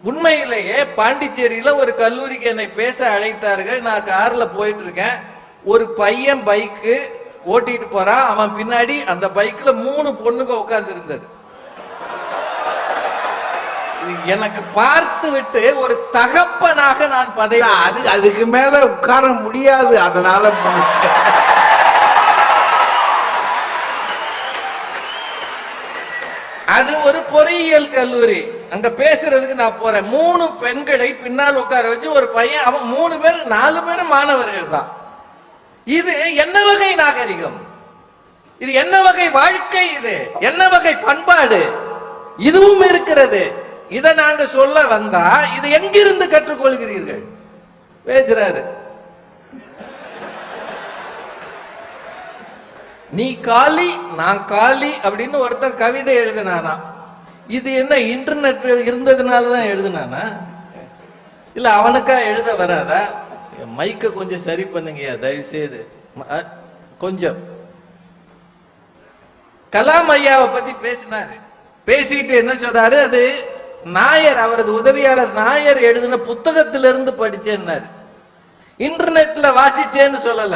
உண்மையிலேயே பாண்டிச்சேரியில ஒரு கல்லூரிக்கு என்னை பேச அழைத்தார்கள். நான் கார்ல போயிட்டு இருக்கேன். ஒரு பையன் பைக்கு ஓட்டிட்டு போறான். அவன் பின்னாடி அந்த பைக்ல 3 பொண்ணுங்க உட்கார்ந்து இருந்தது. எனக்கு பார்த்து விட்டு ஒரு தகப்பனாக நான் பதவி அதுக்கு மேல உட்கார முடியாது. அதனால அது ஒரு பொறியியல் கல்லூரி. அங்க பேசுறதுக்கு நான் போறேன். 3 பெண்களை பின்னால் உட்கார வச்சு ஒரு பையன், அவன் 3 பேர் 4 பேரும் மாணவர்கள் தான். இது என்ன வகை நாகரிகம்? இது என்ன வகை வாழ்க்கை? இது என்ன வகை பண்பாடு? இதுவும் இருக்கிறது. இதை நாங்க சொல்ல வந்தா இது எங்கிருந்து கற்றுக்கொள்கிறீர்கள்? பேசுறாரு, நீ காலி நான் காலி அப்படின்னு ஒருத்தர் கவிதை எழுதினானா? இது என்ன இன்டர்நெட் இருந்ததுனாலதான் எழுதினானா? இல்ல அவனுக்கா எழுத வராதா? மைக்க கொஞ்சம் சரி பண்ணுங்கயா தயவு செய்து. கொஞ்சம் கலாம் ஐயாவை பத்தி பேசினாரு. பேசிட்டு என்ன சொல்றாரு? அது நாயர், அவரது உதவியாளர் நாயர் எழுதின புத்தகத்திலிருந்து படிச்சேன்னாரு. இன்டர்நெட்ல வாசிச்சேன்னு சொல்லல.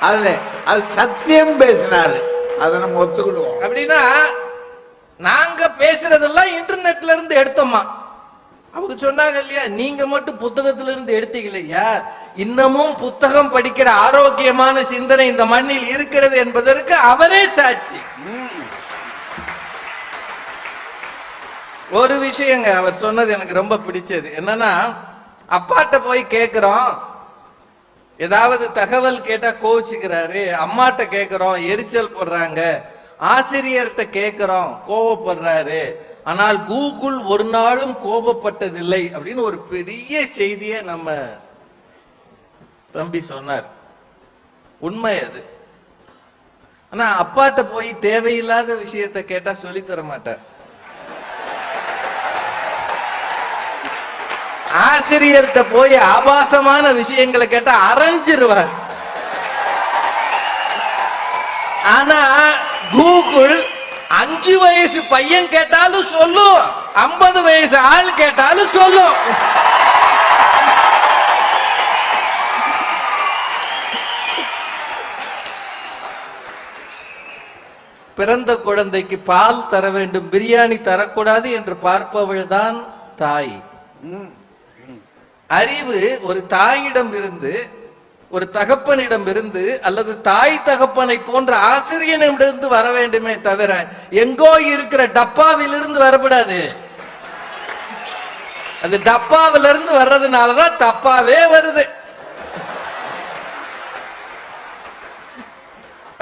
அதுல அது சத்தியம் பேசினாரு. அதை நம்ம ஒத்துக்கிடுவோம். அப்படின்னா நாங்க பேசுறதெல்லாம் இன்டர்நெட்ல இருந்து எடுத்தோமா? அவங்க சொன்னாங்க இல்லையா, நீங்க மட்டும் புத்தகத்துல இருந்து எடுத்தீங்களையா? இன்னமும் புத்தகம் படிக்கிற ஆரோக்கியமான சிந்தனை இந்த மண்ணில் இருக்கிறது என்பதற்கு அவரே சாட்சி. ஒரு விஷயங்க அவர் சொன்னது எனக்கு ரொம்ப பிடிச்சது. என்னன்னா, அப்பாட்ட போய் கேட்கிறோம், ஏதாவது தகவல் கேட்டா கோவிச்சுக்கிறாரு. அம்மாட்ட கேட்கிறோம், எரிச்சல் போடுறாங்க. ஆசிரியர்கிட்ட கேட்கிறோம், கோபப்படுறாரு. ஆனால் கூகுள் ஒரு நாளும் கோபப்பட்டதில்லை அப்படின்னு ஒரு பெரிய செய்தியை நம்ம தம்பி சொன்னார். உண்மை அது. ஆனா அப்பாட்ட போய் தேவையில்லாத விஷயத்தை கேட்டா சொல்லி தர மாட்டார். ஆசிரியர்கிட்ட போய் ஆபாசமான விஷயங்களை கேட்டா அரைஞ்சிருவார். ஆனா கூகுள் 5 வயசு பையன் கேட்டாலும் சொல்லும், 50 வயசு ஆள் கேட்டாலும் சொல்லும். பிறந்த குழந்தைக்கு பால் தர வேண்டும், பிரியாணி தரக்கூடாது என்று பார்ப்பவள் தான் தாய். அறிவு ஒரு தாயிடம் இருந்து, ஒரு தகப்பனிடம் இருந்து, அல்லது தாய் தகப்பனை போன்ற ஆசிரியனிடமிருந்து வர வேண்டுமே தவிர எங்கோ இருக்கிற டப்பாவிலிருந்து வரக்கூடாது. அது டப்பாவிலிருந்து வர்றதுனாலதான் தப்பாவே வருது.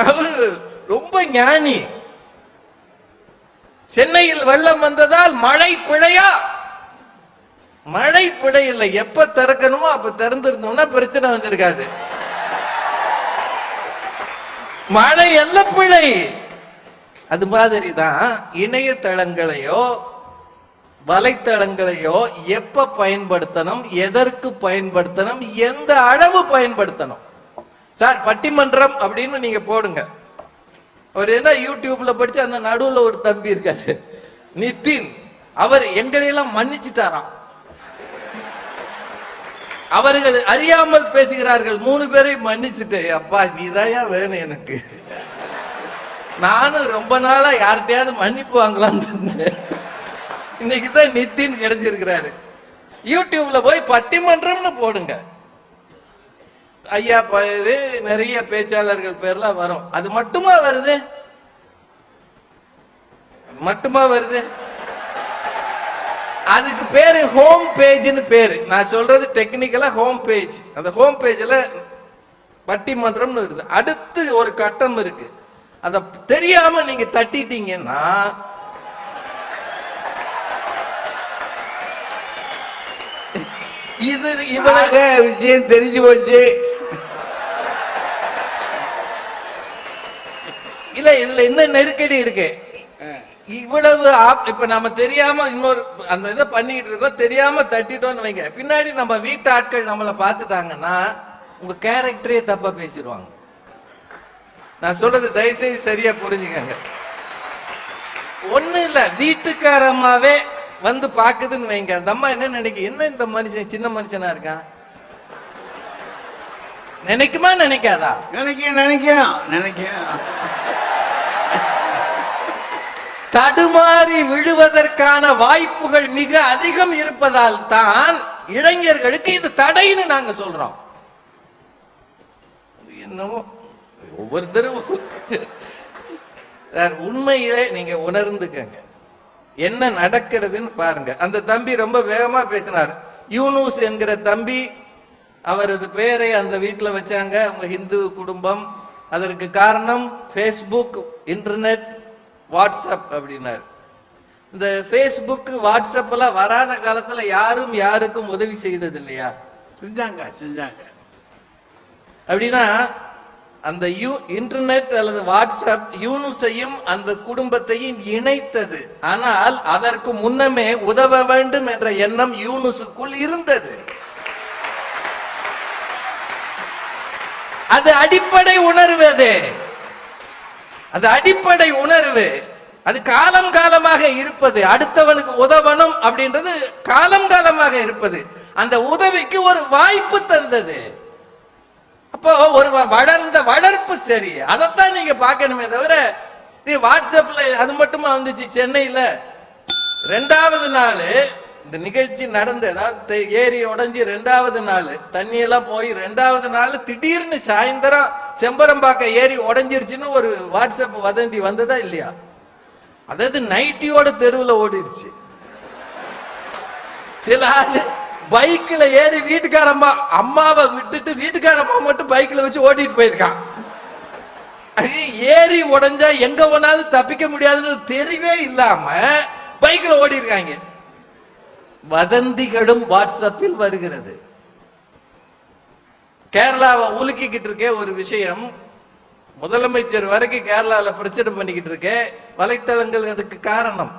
அவரு ரொம்ப ஞானி. சென்னையில் வெள்ளம் வந்ததால் மழை பிழையா? மழை பிழை இல்லை. எப்ப திறக்கணுமோ அப்ப திறந்திருந்தோம்னா பிரச்சனை வந்திருக்காது. மழை எல்ல பிழை. அது மாதிரிதான் இணையதளங்களையோ வலைத்தளங்களையோ எப்ப பயன்படுத்தணும், எதற்கு பயன்படுத்தணும், எந்த அளவு பயன்படுத்தணும். சார் பட்டிமன்றம் அப்படின்னு நீங்க போடுங்க. அவர் என்ன யூடியூப்ல படிச்சு அந்த நடுவுல ஒரு தம்பி இருக்காரு நிதின், அவர் எங்களையெல்லாம் மன்னிச்சுட்டாராம். அவர்கள் அறியாமல் பேசுகிறார்கள். 3 பேரை மன்னிச்சுட்டேன். அப்பா நீதாயா வேணும் எனக்கு. நானும் ரொம்ப நாளா யார்கிட்டயாவது மன்னிப்பு வாங்கலான்னு இருந்தேன். இன்னைக்குதான் நிதின் கிடைச்சிருக்கிறாரு. யூடியூப்ல போய் பட்டிமன்றம்னு போடுங்க. ஐயா பேரு, நிறைய பேச்சாளர்கள் பேர்லாம் வரும். அது மட்டுமா வருது? மட்டுமா வருது? அதுக்கு பேரு ஹோம் பேஜ்னு பேரு. நான் சொல்றது டெக்னிக்கலா ஹோம் பேஜ். அந்த ஹோம் பேஜ்ல பட்டிமன்றம்னு வருது. அடுத்து ஒரு கட்டம் இருக்கு. அத தெரியாம நீங்க தட்டிட்டீங்கன்னா இது இவ்வளவு விஷயம் தெரிஞ்சு போச்சு. இல்ல, இதுல என்ன நெருக்கடி இருக்கு? இவ்வளவு இப்ப நம்ம தெரியாம இன்னொரு அந்த இதை பண்ணிட்டு இருக்கோம், தெரியாம தட்டிட்டோம்னு வைங்க, பின்னாடி நம்ம வீட்டு ஆட்கள் நம்மளை பார்த்துட்டாங்கன்னா உங்க கேரக்டரே தப்பா பேசிடுவாங்க. நான் சொல்றது தயவுசெய்து சரியா புரிஞ்சுக்கங்க. ஒண்ணு இல்ல, வீட்டுக்காரம்மாவே வந்து பாக்குதுன்னு வைங்க, அந்த அம்மா என்ன நினைக்க, என்ன இந்த மனுஷன் சின்ன மனுஷனா இருக்கான் நினைக்குமா நினைக்காதா? நினைக்கும். தடுமாறி விழுவதற்கான வாய்ப்புகள் மிக அதிகம் இருப்பதால் தான் இளைஞர்களுக்கு இது தடைன்னு நாங்க சொல்றோம். என்னவோ ஒவ்வொருத்தரும் உண்மையிலே நீங்க உணர்ந்துக்கங்க, என்ன நடக்கிறதுன்னு பாருங்க. அந்த தம்பி ரொம்ப வேகமா பேசினார். யூனூஸ் என்கிற தம்பி, அவரது பெயரை அந்த வீட்டில் வச்சாங்க, அவங்க ஹிந்து குடும்பம். அதற்கு காரணம் ஃபேஸ்புக், இன்டர்நெட், வாட்ஸ்அப் அப்படின்னாரு. இந்த ஃபேஸ்புக் வாட்ஸ்அப் எல்லாம் வராத காலத்துல யாரும் யாருக்கும் உதவி செய்தது இல்லையா? செஞ்சாங்க. அப்படின்னா அந்த இன்டர்நெட் அல்லது வாட்ஸ்அப் யூனுஸையும் அந்த குடும்பத்தையும் இணைத்தது. ஆனால் அதற்கு முன்னமே உதவ வேண்டும் என்ற எண்ணம் யூனுஸுக்குள் இருந்தது. அது அடிப்படை உணர்வு. அது அடிப்படை உணர்வு. அது காலம் காலமாக இருப்பது. அடுத்தவனுக்கு உதவணும் அப்படின்றது காலம் காலமாக இருப்பது. அந்த உதவிக்கு ஒரு வாய்ப்பு தந்தது. அப்போ ஒரு வளர்ந்த வளர்ப்பு சரி, அதைத்தான் நீங்க பார்க்கணுமே தவிர வாட்ஸ்அப்ல அது மட்டுமா வந்துச்சு. சென்னையில 2வது நாள் இந்த நிகழ்ச்சி நடந்து, அதாவது ஏரி உடைஞ்சி 2வது நாள் தண்ணி எல்லாம் போய் 2வது நாள் திடீர்னு சாயந்தரம் செம்பரம்பாக்க ஏரி உடைஞ்சிருச்சுன்னு ஒரு வாட்ஸ்அப் வதந்தி வந்ததா இல்லையா? அதாவது நைட்டியோட தெருவில் ஓடிடுச்சு. சில ஆளு பைக்ல ஏறி வீட்டுக்காரம்மா அம்மாவை விட்டுட்டு வீட்டுக்காரம்மா மட்டும் பைக்ல வச்சு ஓட்டிட்டு போயிருக்கான். ஏரி உடைஞ்சா எங்க போனாலும் தப்பிக்க முடியாதுன்னு தெரியவே இல்லாம பைக்ல ஓடி இருக்காங்க. வதந்திகளும் வாட்ஸ்அப்பில் வருகிறது. கேரளாவை உலுக்கிக்கிட்டு இருக்கே ஒரு விஷயம், முதலமைச்சர் வரைக்கும் கேரளாவில் பிரச்சனை பண்ணிக்கிட்டு இருக்கே வலைத்தளங்கள் அதுக்கு காரணம்.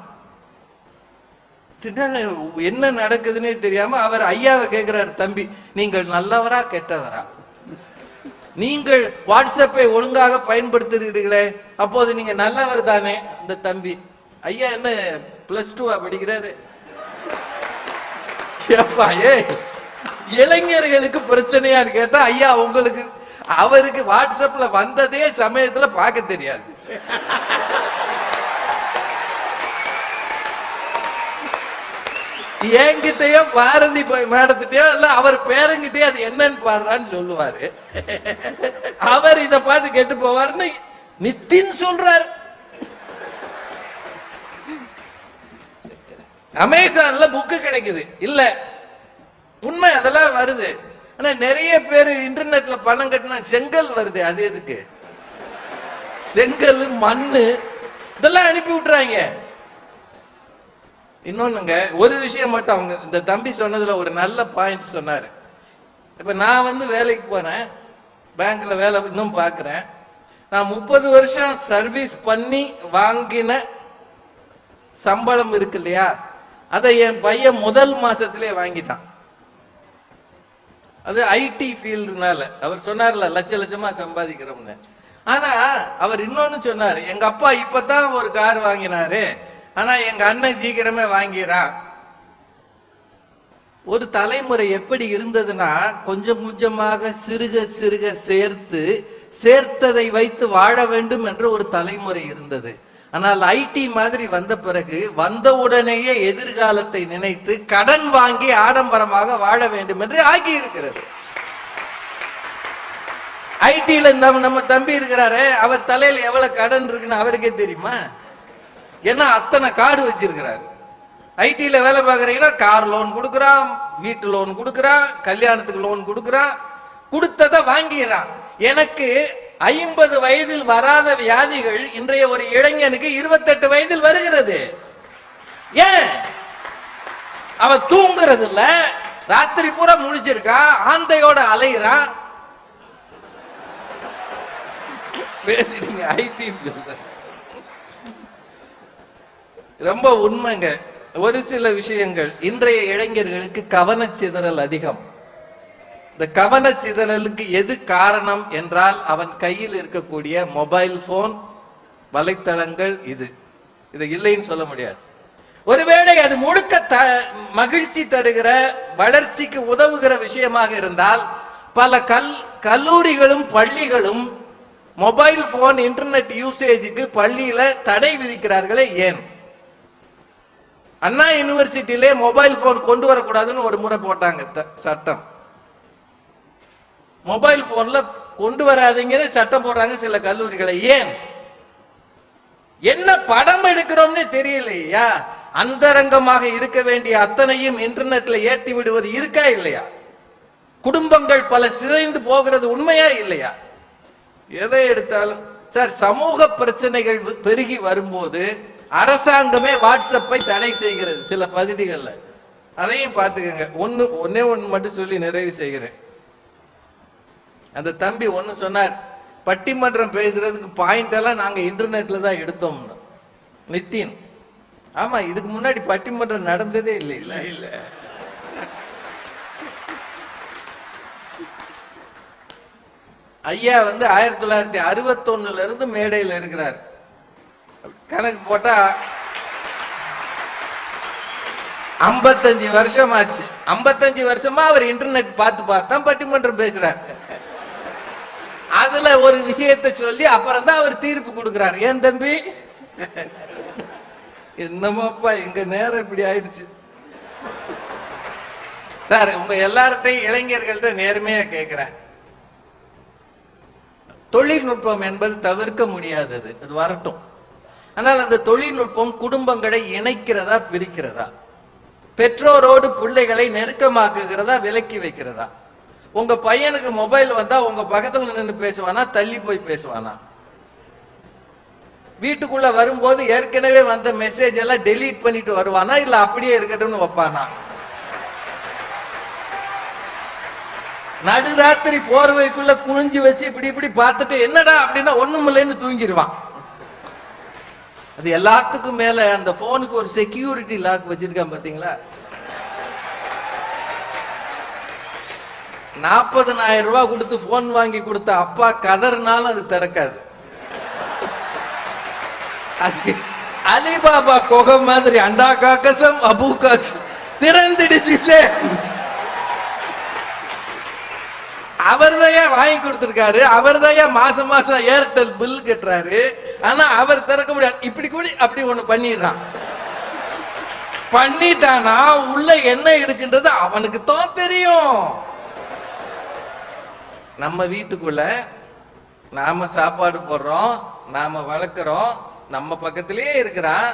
என்ன நடக்குதுன்னே தெரியாம அவர் ஐயாவை கேட்கிறார், தம்பி நீங்கள் நல்லவரா கெட்டவரா? நீங்கள் வாட்ஸ்அப்பை ஒழுங்காக பயன்படுத்துகிறீர்களே, அப்போது நீங்க நல்லவர் தானே? அந்த தம்பி, ஐயா என்ன +2 படிக்கிறாரு? இளைஞர்களுக்கு பிரச்சனையான்னு கேட்டா, ஐயா உங்களுக்கு அவருக்கு வாட்ஸ்அப்ல வந்ததே சமயத்துல பார்க்க தெரியாது. என்கிட்டயோ பாரதி மேடத்திட்டயோ இல்ல அவர் பேரங்கிட்டயோ அது என்னன்னு பாடுறான்னு சொல்லுவாரு. அவர் இத பார்த்து கெட்டு போவாருன்னு நித்தின் சொல்றாரு. அமேசான்ல புக்கு கிடைக்குது இல்ல, உண்மை அதெல்லாம் வருது. ஆனா நிறைய பேர் இன்டர்நெட்ல பணம் கட்டினா செங்கல் வருது. அது எதுக்கு? செங்கல், மண்ணு இதெல்லாம் அனுப்பி விட்டுறாங்க. இன்னொன்னுங்க, ஒரு விஷயம் மட்டும் அவங்க இந்த தம்பி சொன்னதுல ஒரு நல்ல பாயிண்ட் சொன்னாரு. இப்ப நான் வேலைக்கு போறேன், பேங்க்ல வேலை இன்னும் பாக்குறேன். நான் 30 வருஷம் சர்வீஸ் பண்ணி வாங்கின சம்பளம் இருக்கு இல்லையா, அதை என் பையன் முதல் மாசத்திலே வாங்கிட்டான். அது ஐடி ஃபீல்டுனால. அவர் சொன்னார்ல லட்ச லட்சமா சம்பாதிக்கிறோம்னு. ஆனா அவர் இன்னொன்னு சொன்னாரு, எங்க அப்பா இப்பதான் ஒரு கார் வாங்கினாரு, ஆனா எங்க அண்ணன் சீக்கிரமே வாங்கிறான். ஒரு தலைமுறை எப்படி இருந்ததுன்னா, கொஞ்சம் கொஞ்சமாக சிறுக சிறுக சேர்த்ததை வைத்து வாழ வேண்டும் என்று ஒரு தலைமுறை இருந்தது. ஆனால் ஐடி மாதிரி வந்த பிறகு வந்த உடனேயே எதிர்காலத்தை நினைத்து கடன் வாங்கி ஆடம்பரமாக வாழ வேண்டும் என்று ஆகி இருக்கிறது. ஐடில நம்ம தம்பி இருக்கிறாரு, அவர் தலையில எவ்வளவு கடன் இருக்குன்னு அவருக்கே தெரியுமா? ஏன்னா அத்தனை கார்டு வச்சிருக்கிறாரு. ஐடில வேலை பார்க்கறீங்கன்னா கார் லோன் கொடுக்குறான், வீட்டு லோன் கொடுக்குறான், கல்யாணத்துக்கு லோன் கொடுக்குறான், கொடுத்ததை வாங்கிறான். எனக்கு 50 வயதில் வராத வியாதிகள் இன்றைய ஒரு இளைஞனுக்கு 28 வயதில் வருகிறது. ஏன்? அவன் தூங்குறது இல்ல, ராத்திரி பூரா முழிச்சிருக்கான், ஆந்தையோட அலைகிறான். பேசுறீங்க ஐடி ரொம்ப உண்மைங்க. ஒரு சில விஷயங்கள் இன்றைய இளைஞர்களுக்கு கவனச்சிதறல் அதிகம். இந்த கவனச்சிதறலுக்கு எது காரணம் என்றால் அவன் கையில் இருக்கக்கூடிய மொபைல் போன், வலைத்தளங்கள். இது இது இல்லைன்னு சொல்ல முடியாது. ஒருவேளை அது முழுக்க மகிழ்ச்சி தருகிற வளர்ச்சிக்கு உதவுகிற விஷயமாக இருந்தால் பல கல்லூரிகளும் பள்ளிகளும் மொபைல் போன் இன்டர்நெட் யூசேஜுக்கு பள்ளியில தடை விதிக்கிறார்களே ஏன்? அண்ணா யூனிவர்சிட்டியிலே மொபைல் போன் கொண்டு வரக்கூடாதுன்னு ஒரு முறை போட்டாங்க சட்டம். மொபைல் போன்ல கொண்டு வராதீங்கன்னு சட்டம் போடுறாங்க சில கல்லூரிகளை. ஏன்? என்ன படம் எடுக்கிறோம்னு தெரியலையா? அந்தரங்கமாக இருக்க வேண்டிய அத்தனையும் இன்டர்நெட்ல ஏற்றி விடுவது இருக்கா இல்லையா? குடும்பங்கள் பல சிதைந்து போகிறது உண்மையா இல்லையா? எதை எடுத்தாலும் சார், சமூக பிரச்சனைகள் பெருகி வரும்போது அரசாங்கமே வாட்ஸ்அப்பை தடை செய்கிறது சில பகுதிகளில். அதையும் பார்த்துக்கங்க. ஒன்னே ஒன்று மட்டும் சொல்லி நிறைவு செய்கிறேன். அந்த தம்பி ஒன்னு சொன்னார், பட்டிமன்றம் பேசுறதுக்கு பாயிண்ட் எல்லாம் நாங்க இன்டர்நெட்ல தான் எடுத்தோம்னு. நித்தின், ஆமா, இதுக்கு முன்னாடி பட்டிமன்றம் நடந்ததே இல்லை. இல்ல இல்ல ஐயா 1961 இருந்து மேடையில் இருக்கிறார். கணக்கு போட்டா 55 வருஷம் ஆச்சு. 55 வருஷமா அவர் இன்டர்நெட் பார்த்து பட்டிமன்றம் பேசுறார். அதுல ஒரு விஷயத்தை சொல்லி அப்புறம் தான் அவர் தீர்ப்பு கொடுக்கிறார். ஏன் தம்பி, என்னமாப்பா எங்க நேரம் இப்படி ஆயிடுச்சு சார். உங்க எல்லார்ட்டையும் இளைஞர்கள்ட்ட நேர்மையா கேட்கிறேன், தொழில்நுட்பம் என்பது தவிர்க்க முடியாதது, அது வரட்டும். ஆனால் அந்த தொழில்நுட்பம் குடும்பங்களை இணைக்கிறதா பிரிக்கிறதா? பெற்றோரோடு பிள்ளைகளை நெருக்கமாக்குகிறதா விலக்கி வைக்கிறதா? உங்க பையனுக்கு மொபைல் வந்தா உங்க பக்கத்துல நின்று பேசுவானா, தள்ளி போய் பேசுவானா? வீட்டுக்குள்ள வரும்போது ஏற்கனவே வந்த மெசேஜ் எல்லாம் டெலீட் பண்ணிட்டு வருவானா, இல்ல அப்படியே இருக்கட்டும்னு வைப்பானா? நடுராத்திரி போர்வைக்குள்ள குனிஞ்சு வச்சு இப்படி இப்படி பார்த்துட்டு என்னடா அப்படின்னா ஒண்ணும் இல்லைன்னு தூங்கிடுவான். அது எல்லாத்துக்கும் மேல அந்த போனுக்கு ஒரு செக்யூரிட்டி லாக் வச்சிருக்கான் பாத்தீங்களா? 40,000 ரூபாய் கொடுத்து போன் வாங்கி கொடுத்த அப்பா கதறினாலும் அது திறக்காது. அது அலிபாபா கொகை மாதிரி அண்டா காக்கசம் அபு காசம் திறந்துடுச்சு. அவர்தான் வாங்கி கொடுத்திருக்காரு, அவர்தான் மாசம் மாசம் ஏர்டெல் பில் கட்டுறாரு. ஆனா அவர் திறக்க முடியாது. இப்படி கூட அப்படி ஒண்ணு பண்ணிட்டானா உள்ள என்ன இருக்குன்றது அவனுக்கு தான் தெரியும். நம்ம வீட்டுக்குள்ள நாம சாப்பாடு போடுறோம், நாம வளர்க்கிறோம், நம்ம பக்கத்திலேயே இருக்கிறான்.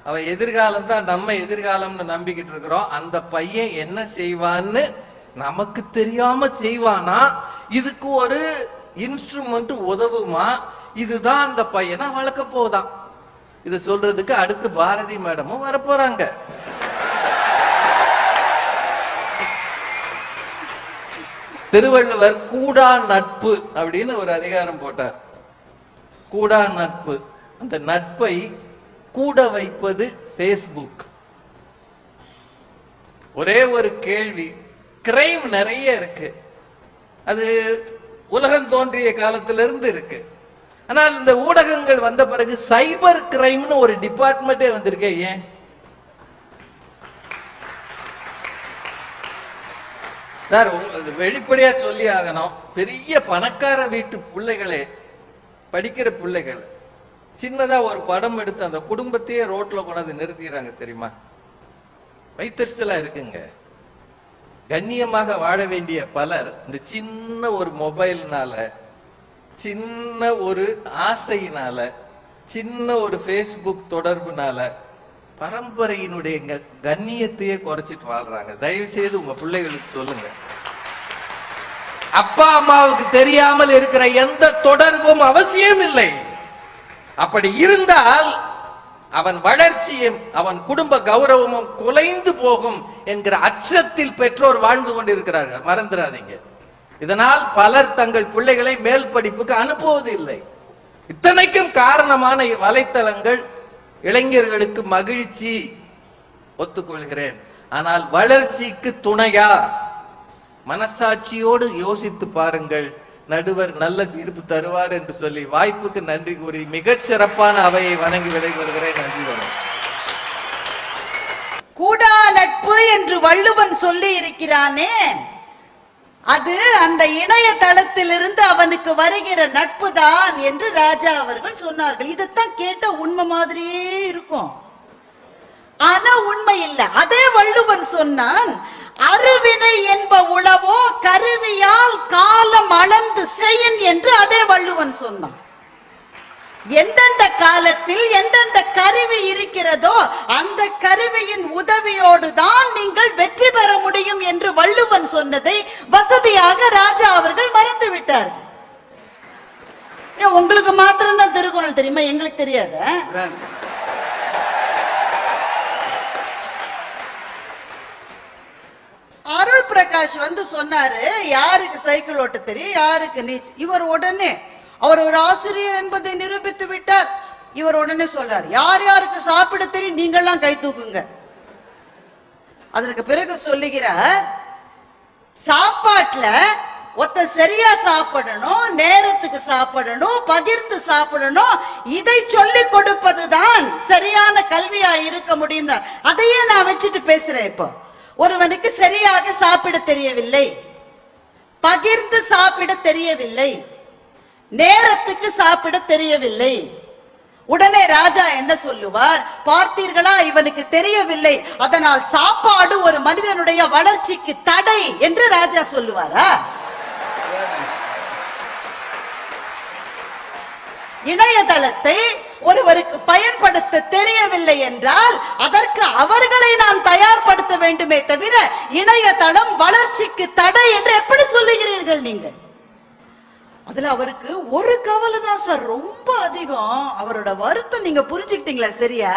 அவன் எதிர்காலம் தான் நம்ம எதிர்காலம்னு நம்பிக்கிட்டு இருக்கிறோம். அந்த பையன் என்ன செய்வான்னு நமக்கு தெரியாம செய்வானா? இதுக்கு ஒரு இன்ஸ்ட்ருமெண்ட் உதவுமா? இதுதான் அந்த பையனை வளர்க்க போதான். இது சொல்றதுக்கு அடுத்து பாரதி மேடமும் வரப்போறாங்க. திருவள்ளுவர் கூடா நட்பு அப்படின்னு ஒரு அதிகாரம் போட்டார். கூடா நட்பு, அந்த நட்பை கூட வைப்பது Facebook. ஒரே ஒரு கேள்வி, கிரைம் நிறைய இருக்கு, அது உலகம் தோன்றிய காலத்திலிருந்து இருக்கு. ஆனால் இந்த ஊடகங்கள் வந்த பிறகு சைபர் கிரைம்னு ஒரு டிபார்ட்மெண்டே வந்திருக்கே. ஏன் சார்? உங்களுக்கு வெளிப்படையா சொல்லி ஆகணும். பெரிய பணக்கார வீட்டு பிள்ளைகளே, படிக்கிற பிள்ளைகள் சின்னதா ஒரு படம் எடுத்து அந்த குடும்பத்தையே ரோட்ல கொண்டாந்து நிறுத்திடுறாங்க தெரியுமா? வைத்தறிச்சலா இருக்குங்க. கண்ணியமாக வாழ வேண்டிய பலர் இந்த சின்ன ஒரு மொபைல்னால, சின்ன ஒரு ஆசையினால, சின்ன ஒரு ஃபேஸ்புக் தொடர்புனால பரம்பரையினுடைய கண்ணியத்தையே குறைச்சிட்டு வாழ்றாங்க. தயவு செய்து உங்க பிள்ளைகளுக்கு சொல்லுங்க, அப்பா அம்மாவுக்கு தெரியாமல் இருக்கிற எந்த தொடர்பும் அவசியம் இல்லை. அப்படி இருந்தால் அவன் வளர்ச்சியும் அவன் குடும்ப கௌரவமும் குலைந்து போகும் என்கிற அச்சத்தில் பெற்றோர் வாழ்ந்து கொண்டிருக்கிறார்கள். மறந்துடாதீங்க. இதனால் பலர் தங்கள் பிள்ளைகளை மேல் படிப்புக்கு அனுப்புவது இல்லை. இத்தனைக்கும் காரணமான வலைத்தளங்கள் இளைஞர்களுக்கு மகிழ்ச்சி, ஒத்துக்கொள்கிறேன். ஆனால் வளர்ச்சிக்கு துணையா? மனசாட்சியோடு யோசித்து பாருங்கள். நடுவர் நல்ல தீர்ப்பு தருவார் என்று சொல்லி வாய்ப்புக்கு நன்றி கூறி மிகச் சிறப்பான அவையை வணங்கி விடைபெறுகிறேன். நன்றி வணக்கம். கூடா நட்பு என்று வள்ளுவன் சொல்லி இருக்கிறானே, அது அந்த இணையதளத்திலிருந்து அவனுக்கு வருகிற நட்பு தான் என்று ராஜா அவர்கள் சொன்னார்கள். இதைத்தான் கேட்ட உண்மை மாதிரியே இருக்கும், ஆனா உண்மை இல்லை. அதே வள்ளுவன் சொன்னான், அருவினை என்ப உளவோ கருவியால் காலம் அளந்து செய்யின் என்று அதே வள்ளுவன் சொன்னான். எந்தெந்த காலத்தில் எந்தெந்த கருவி இருக்கிறதோ அந்த கருவியின் உதவியோடு தான் நீங்கள் வெற்றி பெற முடியும் என்று வள்ளுவன் சொன்னதை வசதியாக ராஜா அவர்கள் மறந்து விட்டார்கள். உங்களுக்கு மாத்திரம்தான் திருக்குறள் தெரியுமா? எங்களுக்கு தெரியாத? அருள் பிரகாஷ் வந்து சொன்னாரு, யாருக்கு சைக்கிள் ஓட்ட தெரியும், யாருக்கு நீச்சல். இவர் உடனே, அவர் ஒரு ஆசிரியர் என்பதை நிரூபித்து விட்டார். இவர் உடனே சொல்றார், யார் யாருக்கு சாப்பிட தெரியும் நீங்கள்லாம் கை தூக்குங்க. அதற்கு பிறகு சொல்லுகிறார், சாப்பாட்டுல ஒத்த சரியா சாப்பிடணும், நேரத்துக்கு சாப்பிடணும், பகிர்ந்து சாப்பிடணும், இதை சொல்லிக் கொடுப்பதுதான் சரியான கல்வியா இருக்க முடியும். அதையே நான் வச்சுட்டு பேசுறேன். இப்போ ஒருவனுக்கு சரியாக சாப்பிட தெரியவில்லை, பகிர்ந்து சாப்பிட தெரியவில்லை, நேரத்துக்கு சாப்பிட தெரியவில்லை. உடனே ராஜா என்ன சொல்லுவார்? பார்த்தீர்களா, இவனுக்கு தெரியவில்லை, அதனால் சாப்பாடு ஒரு மனிதனுடைய வளர்ச்சிக்கு தடை என்று ராஜா சொல்லுவாரா? இணையதளத்தை ஒருவருக்கு பயன்படுத்த தெரியவில்லை என்றால் அதற்கு அவர்களை நான் தயார்படுத்த வேண்டுமே தவிர இணையதளம் வளர்ச்சிக்கு தடை என்று எப்படி சொல்லுகிறீர்கள் நீங்கள்? அதுல அவருக்கு ஒரு கவலை தான் சார் ரொம்ப அதிகம். அவரோட வருத்தம் நீங்க புரிஞ்சுக்கிட்டீங்களா? சரியா?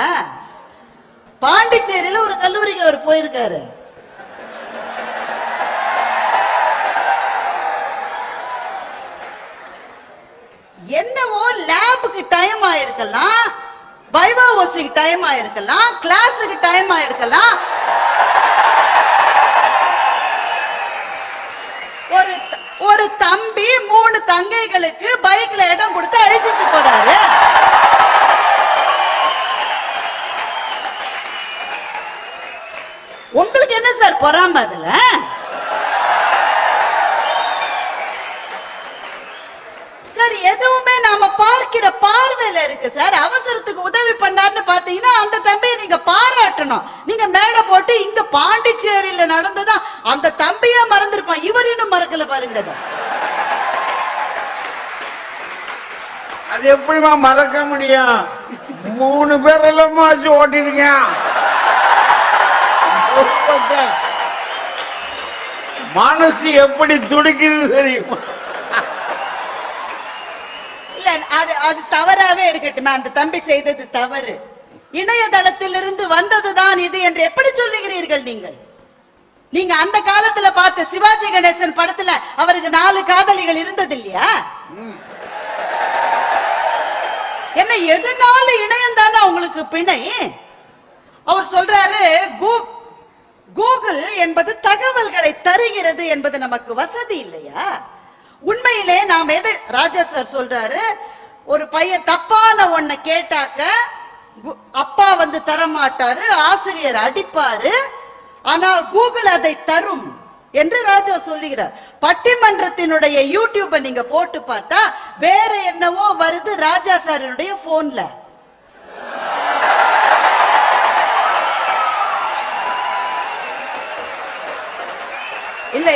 பாண்டிச்சேரியில ஒரு கல்லூரிக்கு அவர் போயிருக்காரு. என்னவோ லேபுக்கு டைம் ஆயிருக்கலாம், வைவா ஓசிக்கு டைம் ஆயிருக்கலாம், கிளாஸுக்கு டைம் ஆயிருக்கலாம். ஒரு தம்பி 3 தங்கைகளுக்கு பைக்ல இடம் கொடுத்து அழிச்சிட்டு போறாரு. உங்களுக்கு என்ன சார் பொறாம? அதுல சார் எதுவுமே நாம பார்க்கிற பார்வையில இருக்கு சார். அவசரத்துக்கு உதவி பண்ணாருன்னு பாத்தீங்கன்னா அந்த தம்பியை நீங்க பாராட்டணும். நீங்க மேடை போட்டு இங்க பாண்டிச்சேரியில நடந்ததா அந்த தம்பியா மறந்துருப்பான், இவர் இன்னும் மறக்கல பாருங்க. அது எப்படிமா மறக்க முடியும்? 3 பேர் எல்லாம் ஓட்டிருக்கேன். மனசு எப்படி துடிக்குது தெரியுமா? அது தவறாவே இருக்கட்டும், அந்த தம்பி செய்தது தவறு. இணையதளத்திலிருந்து வந்ததுதான் இது என்று எப்படி சொல்லுகிறீர்கள் நீங்கள்? நீங்க அந்த காலத்துல பார்த்த சிவாஜி கணேசன் படத்துல அவருக்கு 4 காதலிகள் இருந்தது இல்லையா? என்ன எதனால இணையம் தானே உங்களுக்கு பிணை? அவர் சொல்றாரு, கூகுள் என்பது தகவல்களை தருகிறது என்பது நமக்கு வசதி இல்லையா? உண்மையிலே நாம் எது ராஜா சார் சொல்றாரு, ஒரு பையன் தப்பான ஒன்ன கேட்டாக்க அப்பா வந்து தரமாட்டாரு, ஆசிரியர் அடிப்பாரு, ஆனால் கூகுள் அதை தரும் என்று ராஜா சொல்லுகிறார். பட்டிமன்றத்தினுடைய யூடியூபை நீங்க போட்டு பார்த்தா வேற என்னவோ வருது ராஜா சாரினுடைய போன்ல.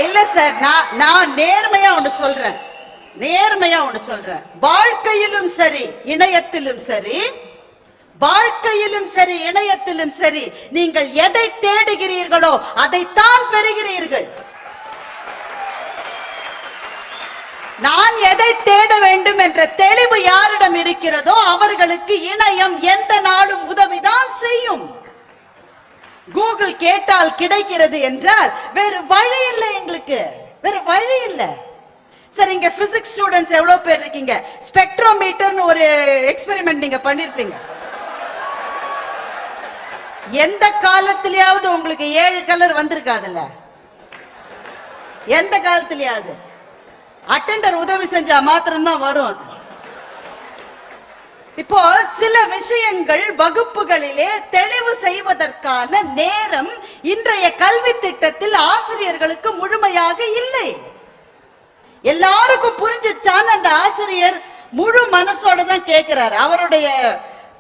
இல்ல சார், நான் நேர்மையா ஒன்று சொல்றேன். வாழ்க்கையிலும் சரி இணையத்திலும் சரி, இணையத்திலும் சரி, நீங்கள் எதை தேடுகிறீர்களோ அதைத்தான் பெறுகிறீர்கள். நான் எதை தேட வேண்டும் என்ற தெளிவு யாரிடம் இருக்கிறதோ அவர்களுக்கு இணையம் எந்த நாளும் உதவிதான் செய்யும். கூகுள் கேட்டால் கிடைக்கிறது என்றால் வேறு வழி இல்லை, எங்களுக்கு வேற வழி இல்லை. சரி, இங்க பிசிக்ஸ் ஸ்டூடெண்ட்ஸ் எவ்வளவு பேர் இருக்கீங்க? ஸ்பெக்ட்ரோமீட்டர்னு ஒரு எக்ஸ்பெரிமெண்ட் நீங்க பண்ணிருப்பீங்க. எந்த காலத்திலேயாவது உங்களுக்கு 7 கலர் வந்திருக்காதுல்ல? எந்த காலத்திலேயாவது? அட்டெண்டர் உதவி செஞ்சா மாத்திரம்தான் வரும் அது. இப்போ சில விஷயங்கள் வகுப்புகளிலே தெளிவு செய்வதற்கான நேரம் இன்றைய கல்வி திட்டத்தில் ஆசிரியர்களுக்கு முழுமையாக இல்லை. எல்லாருக்கும் புரிஞ்சிச்சான்னு அந்த ஆசிரியர் முழு மனசோட தான் கேட்கிறார். அவருடைய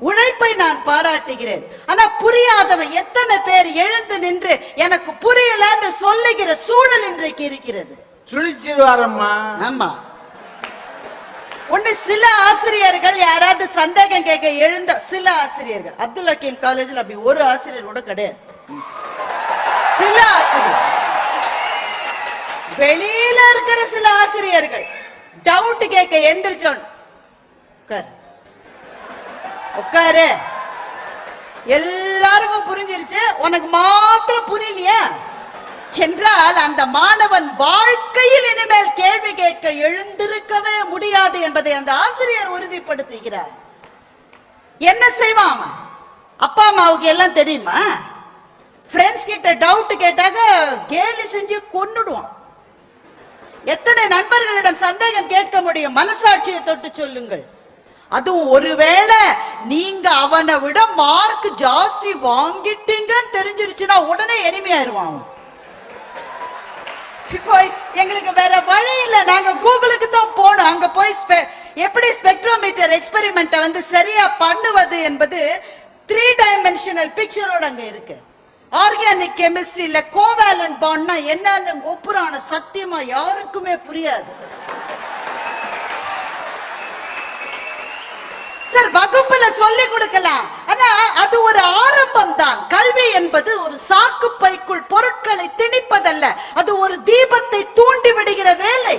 உழைப்பை நான் பாராட்டுகிறேன். ஆனா புரியாதவன் எத்தனை பேர் எழுந்து நின்று எனக்கு புரியலன்னு சொல்லுகிற சூழல் இன்றைக்கு இருக்கிறது. சுழிச்சிருவாரம்மா. ஆமா, ஒண்ணு சில ஆசிரியர்கள் யாராவது சந்தேகம் கேட்க எழுந்த சில ஆசிரியர்கள், அப்துல் ஹக்கீம் காலேஜில் அப்படி ஒரு ஆசிரியர் கூட கிடையாது. சில ஆசிரியர், வெளியில இருக்கிற சில ஆசிரியர்கள் டவுட் கேட்க எந்திரிச்சோம், உட்காரு, எல்லாருக்கும் புரிஞ்சிருச்சு, உனக்கு மாத்திரம் புரியலையா என்றால் அந்த மாணவன் வாழ்க்கையில் இனிமேல் கேள்வி கேட்க எழுந்திருக்கவே முடியாது என்பதை அந்த ஆசிரியர் உறுதிப்படுத்துகிறார். என்ன செய்வான்? அப்பா அம்மாவுக்கு எல்லாம் தெரியுமா? ஃப்ரெண்ட்ஸ் கிட்ட டவுட் கேட்டாக கேலி செஞ்சு கொன்னுடுவான். எத்தனை நண்பர்களிடம் சந்தேகம் கேட்க முடியும்? மனசாட்சியை தொட்டு சொல்லுங்கள். அதுவும் ஒருவேளை நீங்க அவனை விட மார்க் ஜாஸ்தி வாங்கிட்டீங்கன்னு தெரிஞ்சிருச்சுன்னா உடனே எளிமையாயிருவான். இப்போ எங்களுக்கு வேற வழி இல்ல, நாங்க கூகுளுக்கு தான் போனோம். அங்க போய் எப்படி ஸ்பெக்ட்ரோமீட்டர் எக்ஸ்பெரிமெண்ட் வந்து சரியா பண்ணுவது என்பது 3 டைமென்ஷனல் பிக்சரோட அங்க இருக்கு. ஆர்கானிக் கெமிஸ்ட்ரியில கோவேலன்ட் பாண்ட்னா என்னன்னு ஒப்புரான சத்தியமா யாருக்குமே புரியாது. சார் வகுப்புல சொல்லி கொடுக்கலாம், ஆனா அது ஒரு ஆரம்பம் தான். கல்வி என்பது ஒரு சாக்கு பைக்குள் பொருட்களை திணிப்பதல்ல, அது ஒரு தீபத்தை தூண்டி விடுகிற வேலை.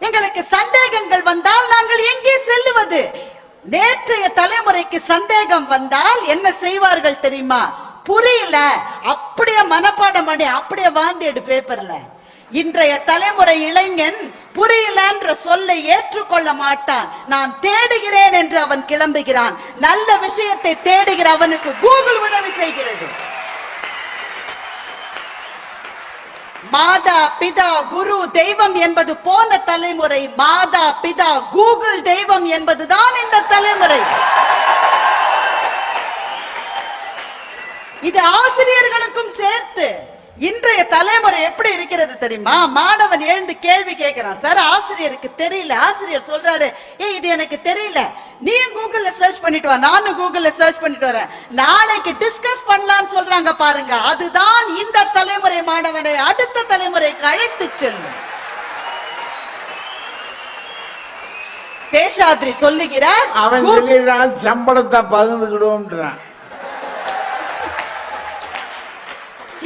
எங்களுக்கு சந்தேகங்கள் வந்தால் நாங்கள் எங்கே செல்லுவது? நேற்றைய தலைமுறைக்கு சந்தேகம் வந்தால் என்ன செய்வார்கள் தெரியுமா? புரியல, அப்படியே மனப்பாடம் பண்ணி அப்படியே வாந்தி எடு பேப்பர்ல. இன்றைய தலைமுறை இளைஞன் புரியலன்ற சொல்லை ஏற்றுக்கொள்ள மாட்டான். நான் தேடுகிறேன் என்று அவன் கிளம்புகிறான். நல்ல விஷயத்தை தேடுகிற அவனுக்கு கூகுள் உதவி செய்கிறது. மாதா பிதா குரு தெய்வம் என்பது போன தலைமுறை, மாதா பிதா கூகுள் தெய்வம் என்பதுதான் இந்த தலைமுறை. இது ஆசிரியர்களுக்கும் சேர்த்து. இன்றைய தலைமுறை எப்படி இருக்கிறது தெரியுமா? மாணவன் எழுந்து கேள்வி கேட்கிறான், சார் ஆசிரியருக்கு தெரியல. ஆசிரியர் சொல்றாரு, இது எனக்கு தெரியல, நீ கூகுள்ல சர்ச் பண்ணிட்டு வா, நானும் கூகுள்ல சர்ச் பண்ணிட்டு வரேன், நாளைக்கு டிஸ்கஸ் பண்ணலாம்னு சொல்றாங்க பாருங்க. அதுதான் இந்த தலைமுறை மாணவனை அடுத்த தலைமுறைக்கு அழைத்து செல்லும். சேஷாத்ரி சொல்லுகிறார், அவன் சொல்லிடுறான் சம்பளத்தை பகிர்ந்துக்கிடுவோம்ன்றான்.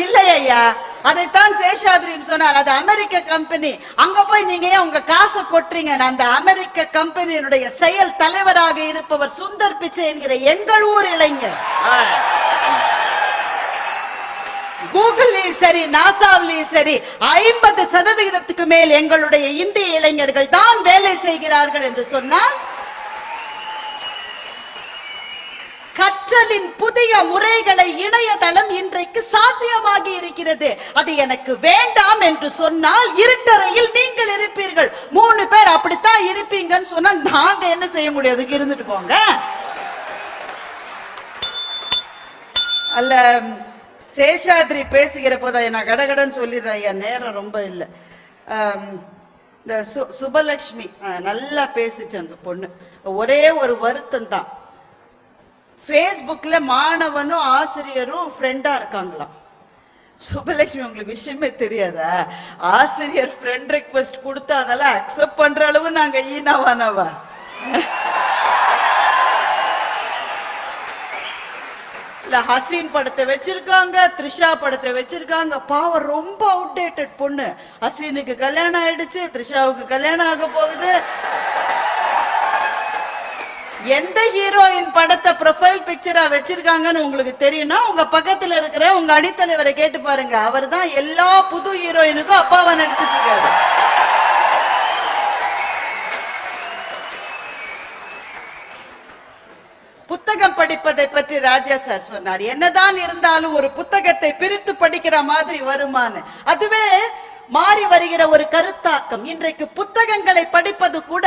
இல்லை ஐயா, அதைத்தான் சேஷாத்ரி சொன்னார். அது அமெரிக்க கம்பெனி, அங்க போய் நீங்க ஏன் உங்க காசை கொட்டுறீங்க? அந்த அமெரிக்க கம்பெனியினுடைய செயல் தலைவராக இருப்பவர் சுந்தர் பிச்சை என்கிற எங்கள் ஊர் இளைஞர். கூகுள்லயும் சரி நாசாவிலையும் சரி 50% மேல் எங்களுடைய இந்திய இளைஞர்கள் தான் வேலை செய்கிறார்கள் என்று சொன்னால், கற்றலின் புதிய முறைகளை இணையதளம் இன்றைக்கு சாத்தியமாகி இருக்கிறது. அது எனக்கு வேண்டாம் என்று சொன்னால் இருட்டறையில் நீங்கள் இருப்பீர்கள். 3 பேர் அப்படித்தான் இருப்பீங்கன்னு சொன்னா நாங்க என்ன செய்ய முடியாது? இருந்துட்டு போங்க. அல்ல சேஷாத்ரி பேசுகிற போதா நான் கடகடன்னு சொல்லிடுறேன், நேரம் ரொம்ப இல்லை. இந்த சுபலட்சுமி நல்லா பேசிச்சு அந்த பொண்ணு. ஒரே ஒரு வருத்தம் தான், பேஸ்புக்ல மாணவனும் ஆசிரியரும் ஃப்ரெண்டா இருக்காங்களாம். சுபலட்சுமி உங்களுக்கு விஷயமே தெரியாதா? ஆசிரியர் ஃப்ரெண்ட் ரெக்வெஸ்ட் கொடுத்தா அதெல்லாம் அக்செப்ட் பண்ற அளவு நாங்க ஈனாவானவா? இல்ல ஹசீன் படத்தை வச்சிருக்காங்க, த்ரிஷா படத்தை வச்சிருக்காங்க. பாவம் ரொம்ப அவுடேட்டட் பொண்ணு. ஹசீனுக்கு கல்யாணம் ஆயிடுச்சு, த்ரிஷாவுக்கு கல்யாணம் ஆக போகுது. எந்த ஹீரோயின் படத்தை ப்ரொஃபைல் பிக்சரா வச்சிருக்காங்கன்னு உங்களுக்கு தெரியும்னா உங்க பக்கத்துல இருக்கிற உங்க அணித்தலைவரை கேட்டு பாருங்க. அவர் தான் எல்லா புது ஹீரோயினுக்கும் அப்பாவா நடிச்சிட்டு இருக்காரு. புத்தகம் படிப்பதை பற்றி ராஜா சார் சொன்னார். என்னதான் இருந்தாலும் ஒரு புத்தகத்தை பிரித்து படிக்கிற மாதிரி வருமானு. அதுவே மாறி வருகிற ஒரு கருத்தாக்கம். இன்றைக்கு புத்தகங்களை படிப்பது கூட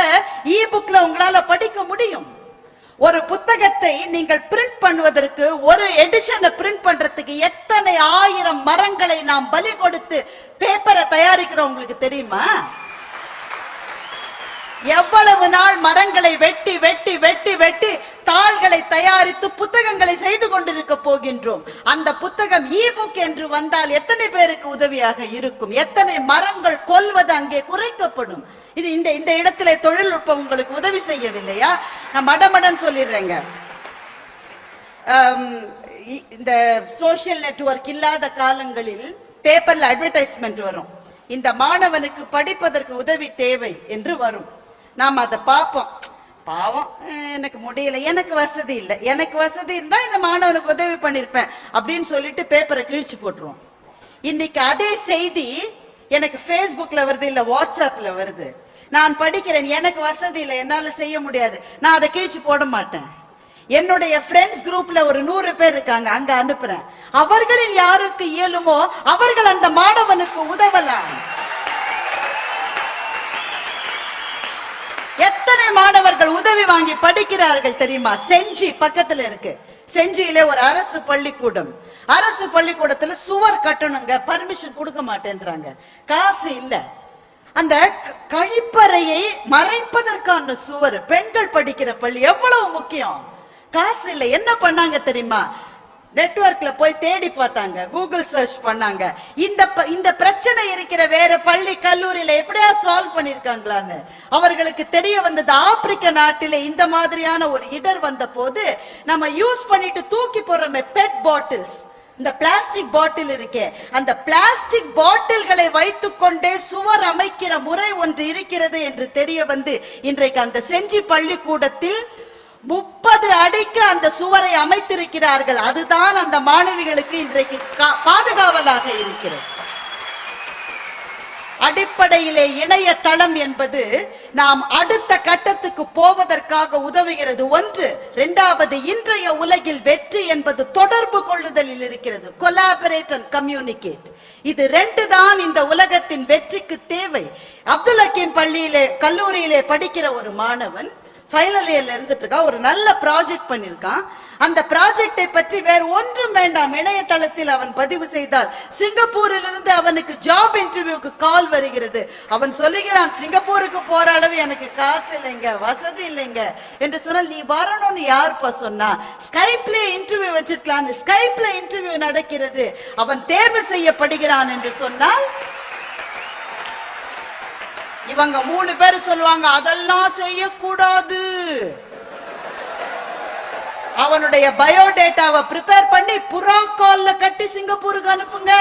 இ புக்ல உங்களால படிக்க முடியும். ஒரு புத்தகத்தை நீங்கள் பிரிண்ட் பண்ணுவதற்கு, ஒரு எடிஷனை பிரிண்ட் பண்றதுக்கு எத்தனை ஆயிரம் மரங்களை நாம் பலி கொடுத்து பேப்பரை தயாரிக்கிறோம் உங்களுக்கு தெரியுமா? எவ்வளவு நாள் மரங்களை வெட்டி வெட்டி வெட்டி வெட்டி தாள்களை தயாரித்து புத்தகங்களை செய்து கொண்டிருக்க போகின்றோம். அந்த புத்தகம் இ புக் என்று வந்தால் எத்தனை பேருக்கு உதவியாக இருக்கும்? எத்தனை மரங்கள் கொல்வது அங்கே குறைக்கப்படும். இது இந்த இடத்துல தொழில்நுட்பம் உங்களுக்கு உதவி செய்யவில்லையா? நான் மடமடன் சொல்லிடுறேங்க. இந்த சோசியல் நெட்வொர்க் இல்லாத காலங்களில் பேப்பர்ல அட்வர்டைஸ்மெண்ட் வரும். இந்த மாணவனுக்கு படிப்பதற்கு உதவி தேவை என்று வரும். நாம் அதை பார்ப்போம். பாவம், எனக்கு முடியல, எனக்கு வசதி இல்லை, எனக்கு வசதி இருந்தா இந்த மாணவனுக்கு உதவி பண்ணிருப்பேன் அப்படின்னு சொல்லிட்டு பேப்பரை கிழிச்சு போட்டுருவோம். இன்னைக்கு அதே செய்தி எனக்கு Facebookல வருது, இல்ல வாட்ஸ்அப்ல வருது. நான் படிக்கிறேன், எனக்கு வசதி இல்லை, என்னால செய்ய முடியாது, நான் அதை கிழிச்சு போட மாட்டேன். என்னுடைய ஃப்ரெண்ட்ஸ் குரூப்ல ஒரு 100 பேர் இருக்காங்க, அங்க அனுப்புறேன். அவர்களில் யாருக்கு இயலுமோ அவர்கள் அந்த மாணவனுக்கு உதவலாம். எத்தனை மாணவர்கள் உதவி வாங்கி படிக்கிறார்கள் தெரியுமா? செஞ்சி பக்கத்துல இருக்கு. செஞ்சியில ஒரு அரசு பள்ளிக்கூடம். அரசு பள்ளிக்கூடத்துல சுவர் கட்டணுங்க, பர்மிஷன் கொடுக்க மாட்டேன்றாங்க, காசு இல்ல. அந்த கழிப்பறையை மறைப்பதற்கான சுவர், பெண்கள் படிக்கிற பள்ளி எவ்வளவு முக்கியம். காசு இல்ல. என்ன பண்ணாங்க தெரியுமா? நெட்வொர்க்ல போய் தேடி பார்த்தாங்க, கூகுள் சர்ச் பண்ணாங்க. இந்த பிரச்சனை இருக்கிற வேற பள்ளி கல்லூரியில எப்படியா சால்வ் பண்ணிருக்காங்களான்னு அவர்களுக்கு தெரிய வந்தது. ஆப்பிரிக்க நாட்டிலே இந்த மாதிரியான ஒரு இடர் வந்த போது நம்ம யூஸ் பண்ணிட்டு தூக்கி போறோமே பெட் பாட்டில்ஸ், இந்த பிளாஸ்டிக் பாட்டில் இருக்கே, அந்த பிளாஸ்டிக் பாட்டில்களை வைத்துக் கொண்டே சுவர் அமைக்கிற முறை ஒன்று இருக்கிறது என்று தெரிய வந்து இன்றைக்கு அந்த செஞ்சி பள்ளிக்கூடத்தில் 30 அடிக்கு அந்த சுவரை அமைத்திருக்கிறார்கள். அதுதான் அந்த மாணவிகளுக்கு இன்றைக்கு பாதுகாவலாக இருக்கிறது. அடிப்படையிலே இணையதளம் என்பது நாம் அடுத்த கட்டத்துக்கு போவதற்காக உதவுகிறது. ஒன்று. இரண்டாவது, இன்றைய உலகில் வெற்றி என்பது தொடர்பு கொள்ளுதலில் இருக்கிறது. Collaborate and communicate. இது 2 தான் இந்த உலகத்தின் வெற்றிக்கு தேவை. அப்துல் ஹக்கீம் பள்ளியிலே கல்லூரியிலே படிக்கிற ஒரு மாணவன் ஃபைனல் இயர்ல இருந்துட்டு இருக்கா, ஒரு நல்ல ப்ராஜெக்ட் பண்ணிருக்கான். அந்த ப்ராஜெக்டை பற்றி வேற ஒன்றும் வேண்டாம், இணையதளத்தில் அவன் பதிவு செய்தால் சிங்கப்பூரில் இருந்து அவனுக்கு ஜாப் இன்டர்வியூக்கு கால் வருகிறது. அவன் சொல்லுகிறான், சிங்கப்பூருக்கு போற அளவு எனக்கு காசு இல்லைங்க, வசதி இல்லைங்க என்று சொன்னால், நீ வரணும்னு யாருப்பா சொன்னா? ஸ்கைப்ல இன்டர்வியூ வச்சிருக்கலாம். ஸ்கைப்ல இன்டர்வியூ நடக்கிறது, அவன் தேர்வு செய்யப்படுகிறான் என்று சொன்னால் இவங்க 3 பேர் சொல்லுவாங்க, அதெல்லாம் செய்யக்கூடாது. அவனுடைய பயோடேட்டாவை பிரிப்பேர் பண்ணி புறா கால்ல கட்டி சிங்கப்பூருக்கு அனுப்புங்க.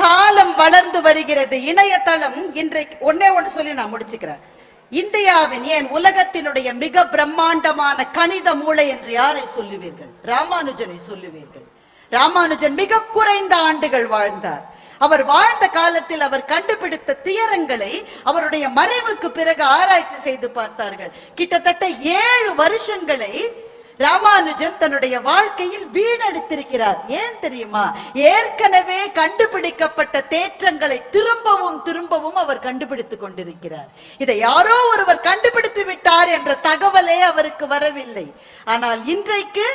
காலம் வளர்ந்து வருகிறது. இணையதளம் இன்றைக்கு ஒன்னே ஒன்று சொல்லி நான் முடிச்சுக்கிறேன். இந்தியாவின், ஏன் உலகத்தினுடைய மிக பிரம்மாண்டமான கணித மூளை என்று யாரை சொல்லுவீர்கள்? ராமானுஜனை சொல்லுவீர்கள். ராமானுஜன் மிக குறைந்த ஆண்டுகள் வாழ்ந்தார். அவர் வாழ்ந்த காலத்தில் அவர் கண்டுபிடித்த தியரங்களை அவருடைய மறைவுக்கு பிறகு ஆராய்ச்சி செய்து பார்த்தார்கள். கிட்டத்தட்ட 7 வருஷங்களை ராமானுஜன் தன்னுடைய வாழ்க்கையில் வீணடித்திருக்கிறார். ஏன் தெரியுமா? ஏற்கனவே கண்டுபிடிக்கப்பட்ட தேற்றங்களை திரும்பவும் திரும்பவும் அவர் கண்டுபிடித்துக் கொண்டிருக்கிறார். இதை யாரோ ஒருவர் கண்டுபிடித்து விட்டார் என்ற தகவலே அவருக்கு வரவில்லை. ஆனால் இன்றைக்கு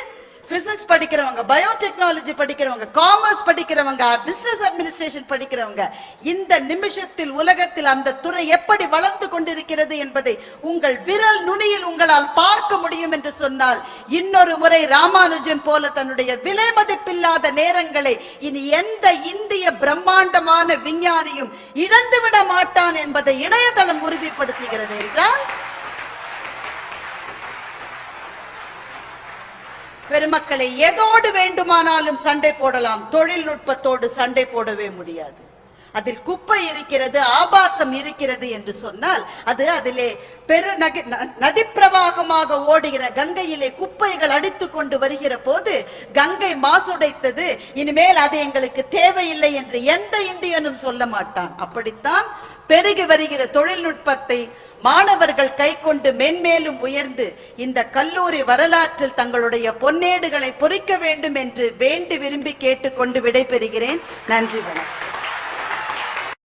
பிசிக்ஸ் படிக்கிறவங்க, பயோடெக்னாலஜி படிக்கிறவங்க, காமர்ஸ் படிக்கிறவங்க, பிசினஸ் அட்மினிஸ்ட்ரேஷன் படிக்கிறவங்க, இந்த நிமிஷத்தில் உலகத்தில் அந்த துறை எப்படி வளர்ந்து கொண்டிருக்கிறது என்பதை உங்கள் விரல் நுனியில் உங்களால் பார்க்க முடியும் என்று சொன்னால், இன்னொரு முறை ராமானுஜன் போல தன்னுடைய விலை மதிப்பில்லாத நேரங்களை இனி எந்த இந்திய பிரம்மாண்டமான விஞ்ஞானியும் இழந்துவிட மாட்டான் என்பதை இணையதளம் உறுதிப்படுத்துகிறது என்றால், பெருமக்களை, எதோடு வேண்டுமானாலும் சண்டை போடலாம், தொழில்நுட்பத்தோடு சண்டை போடவே முடியாது. அதில் குப்பை இருக்கிறது, ஆபாசம் இருக்கிறது என்று சொன்னால் அது அதிலே நதி பிரவாகமாக ஓடுகிற கங்கையிலே குப்பைகள் அடித்து கொண்டு வருகிற போது கங்கை மாசுடைத்தது, இனிமேல் அது எங்களுக்கு தேவையில்லை என்று எந்த இந்தியனும் சொல்ல மாட்டான். அப்படித்தான் பெருகி வருகிற தொழில்நுட்பத்தை மாணவர்கள் கை கொண்டு மென்மேலும் உயர்ந்து இந்த கல்லூரி வரலாற்றில் தங்களுடைய பொன்னேடுகளை பொறிக்க வேண்டும் என்று வேண்டி விரும்பி கேட்டுக்கொண்டு விடைபெறுகிறேன். நன்றி, வணக்கம்.